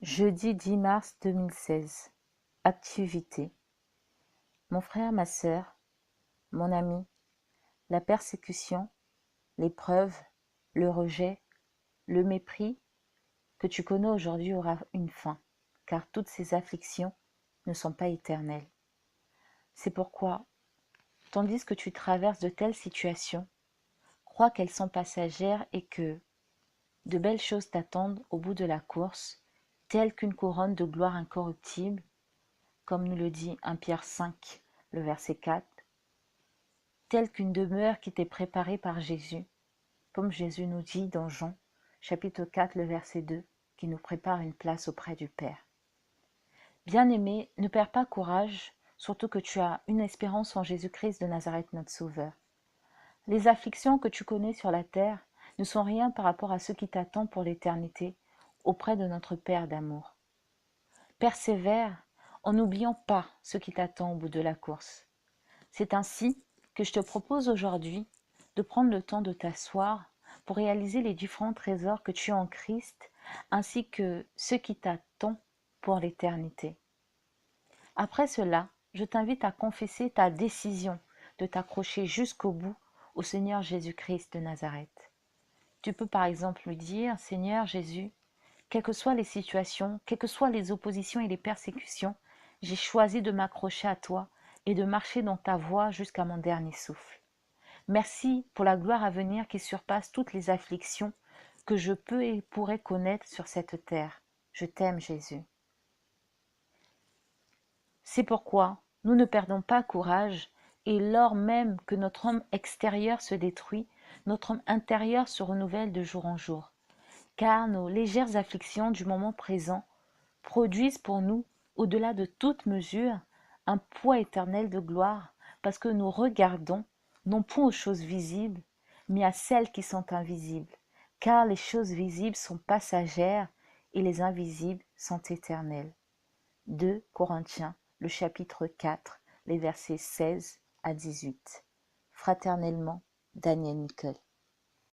Jeudi 10 mars 2016. Activité. Mon frère, ma sœur, mon ami, la persécution, l'épreuve, le rejet, le mépris que tu connais aujourd'hui aura une fin, car toutes ces afflictions ne sont pas éternelles. C'est pourquoi, tandis que tu traverses de telles situations, crois qu'elles sont passagères et que de belles choses t'attendent au bout de la course, telles qu'une couronne de gloire incorruptible, comme nous le dit 1 Pierre 5, le verset 4, telle qu'une demeure qui t'est préparée par Jésus, comme Jésus nous dit dans Jean, chapitre 4, le verset 2, qui nous prépare une place auprès du Père. Bien-aimé, ne perds pas courage, surtout que tu as une espérance en Jésus-Christ de Nazareth, notre Sauveur. Les afflictions que tu connais sur la terre ne sont rien par rapport à ce qui t'attend pour l'éternité auprès de notre Père d'amour. Persévère en n'oubliant pas ce qui t'attend au bout de la course. C'est ainsi que je te propose aujourd'hui de prendre le temps de t'asseoir pour réaliser les différents trésors que tu as en Christ, ainsi que ce qui t'attend pour l'éternité. Après cela, je t'invite à confesser ta décision de t'accrocher jusqu'au bout au Seigneur Jésus-Christ de Nazareth. Tu peux par exemple lui dire, Seigneur Jésus, quelles que soient les situations, quelles que soient les oppositions et les persécutions, j'ai choisi de m'accrocher à toi et de marcher dans ta voie jusqu'à mon dernier souffle. Merci pour la gloire à venir qui surpasse toutes les afflictions que je peux et pourrais connaître sur cette terre. Je t'aime, Jésus. C'est pourquoi nous ne perdons pas courage et lors même que notre homme extérieur se détruit, notre homme intérieur se renouvelle de jour en jour. Car nos légères afflictions du moment présent produisent pour nous, au-delà de toute mesure, un poids éternel de gloire, parce que nous regardons, non point aux choses visibles, mais à celles qui sont invisibles, car les choses visibles sont passagères et les invisibles sont éternelles. 2 Corinthiens, le chapitre 4, les versets 16 à 18. Fraternellement, Daniel Nicole.